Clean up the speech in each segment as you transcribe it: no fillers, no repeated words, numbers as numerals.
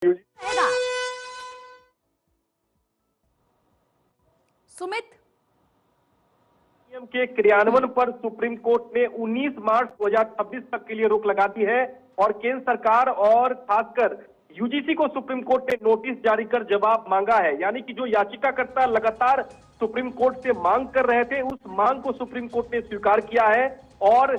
रहेगा। सुमित, नियम के क्रियान्वयन पर सुप्रीम कोर्ट ने 19 मार्च 2026 तक के लिए रोक लगा दी है और केंद्र सरकार और खासकर यूजीसी को सुप्रीम कोर्ट ने नोटिस जारी कर जवाब मांगा है। यानी कि जो याचिकाकर्ता लगातार सुप्रीम कोर्ट से मांग कर रहे थे, उस मांग को सुप्रीम कोर्ट ने स्वीकार किया है और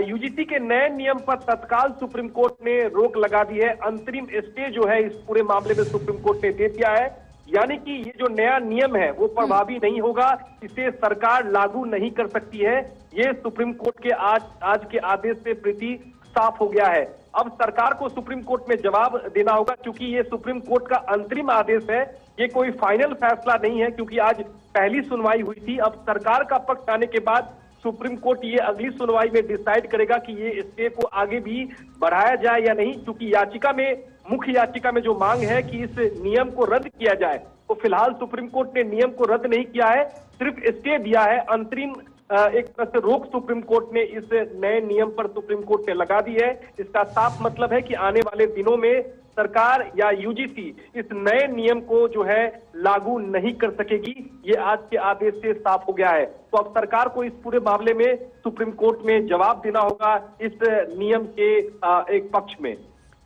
यूजीसी के नए नियम पर तत्काल सुप्रीम कोर्ट ने रोक लगा दी है। अंतरिम स्टे जो है इस पूरे मामले में सुप्रीम कोर्ट ने दे दिया है। यानी कि ये जो नया नियम है वो प्रभावी नहीं होगा, इसे सरकार लागू नहीं कर सकती है। ये सुप्रीम कोर्ट के आज के आदेश से प्रति साफ हो गया है। अब सरकार को सुप्रीम कोर्ट में जवाब देना होगा, क्योंकि ये सुप्रीम कोर्ट का अंतरिम आदेश है, ये कोई फाइनल फैसला नहीं है। क्योंकि आज पहली सुनवाई हुई थी, अब सरकार का पक्ष आने के बाद सुप्रीम कोर्ट ये अगली सुनवाई में डिसाइड करेगा कि ये स्टे को आगे भी बढ़ाया जाए या नहीं। क्योंकि मुख्य याचिका में जो मांग है कि इस नियम को रद्द किया जाए, तो फिलहाल सुप्रीम कोर्ट ने नियम को रद्द नहीं किया है, सिर्फ स्टे दिया है। अंतरिम एक तरह से रोक सुप्रीम कोर्ट ने इस नए नियम पर सुप्रीम कोर्ट ने लगा दी है। इसका साफ मतलब है कि आने वाले दिनों में सरकार या यूजीसी इस नए नियम को जो है लागू नहीं कर सकेगी। ये आज के आदेश से साफ हो गया है। तो अब सरकार को इस पूरे मामले में सुप्रीम कोर्ट में जवाब देना होगा इस नियम के एक पक्ष में।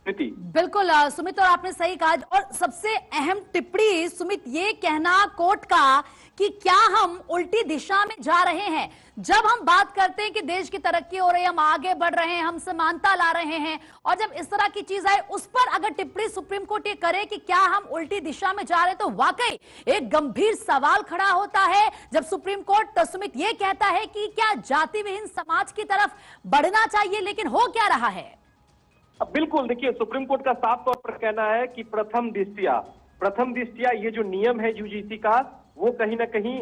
बिल्कुल सुमित, और आपने सही कहा। और सबसे अहम टिप्पणी सुमित ये कहना कोर्ट का कि क्या हम उल्टी दिशा में जा रहे हैं। जब हम बात करते हैं कि देश की तरक्की हो रही है, हम आगे बढ़ रहे हैं, हम समानता ला रहे हैं, और जब इस तरह की चीज आए उस पर अगर टिप्पणी सुप्रीम कोर्ट ये करे कि क्या हम उल्टी दिशा में जा रहे हैं, तो वाकई एक गंभीर सवाल खड़ा होता है। जब सुप्रीम कोर्ट सुमित ये कहता है कि क्या जाति विहीन समाज की तरफ बढ़ना चाहिए, लेकिन हो क्या रहा है। बिल्कुल, देखिए सुप्रीम कोर्ट का साफ तौर पर कहना है कि प्रथम दृष्टिया ये जो नियम है यूजीसी का, वो कहीं ना कहीं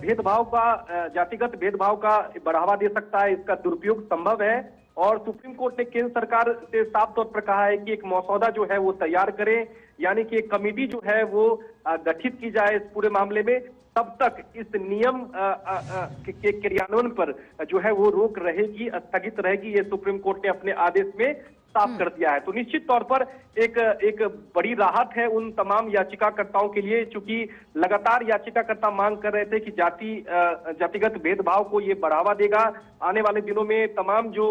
भेदभाव का, जातिगत भेदभाव का बढ़ावा दे सकता है, इसका दुरुपयोग संभव है। और सुप्रीम कोर्ट ने केंद्र सरकार से साफ तौर पर कहा है कि एक मसौदा जो है वो तैयार करे, यानी कि एक कमेटी जो है वो गठित की जाए इस पूरे मामले में। तब तक इस नियम के क्रियान्वयन पर जो है वो रोक रहेगी, स्थगित रहेगी। ये सुप्रीम कोर्ट ने अपने आदेश में साफ कर दिया है। तो निश्चित तौर पर एक बड़ी राहत है उन तमाम याचिकाकर्ताओं के लिए, चूंकि लगातार याचिकाकर्ता मांग कर रहे थे कि जातिगत भेदभाव को ये बढ़ावा देगा। आने वाले दिनों में तमाम जो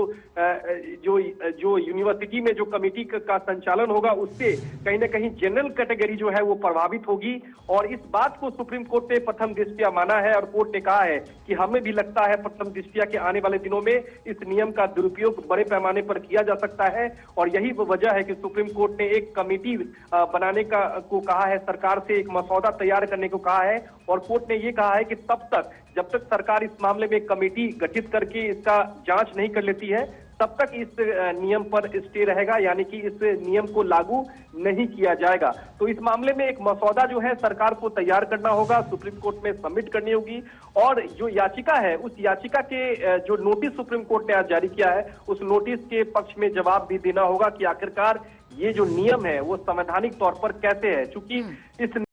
यूनिवर्सिटी में जो कमेटी का संचालन होगा, उससे कहीं ना कहीं जनरल कैटेगरी जो है वो प्रभावित होगी। और इस बात को सुप्रीम कोर्ट ने प्रथम दृष्टिया माना है और कोर्ट ने कहा है कि हमें भी लगता है प्रथम दृष्टिया के आने वाले दिनों में इस नियम का दुरुपयोग बड़े पैमाने पर किया जा सकता है। और यही वो वजह है कि सुप्रीम कोर्ट ने एक कमेटी बनाने को कहा है, सरकार से एक मसौदा तैयार करने को कहा है। और कोर्ट ने ये कहा है कि जब तक सरकार इस मामले में कमेटी गठित करके इसका जांच नहीं कर लेती है, तब तक इस नियम पर स्टे रहेगा, यानी कि इस नियम को लागू नहीं किया जाएगा। तो इस मामले में एक मसौदा जो है सरकार को तैयार करना होगा, सुप्रीम कोर्ट में सबमिट करनी होगी। और जो याचिका है, उस याचिका के जो नोटिस सुप्रीम कोर्ट ने आज जारी किया है, उस नोटिस के पक्ष में जवाब भी देना होगा कि आखिरकार ये जो नियम है वो संवैधानिक तौर पर कैसे है। चूंकि इस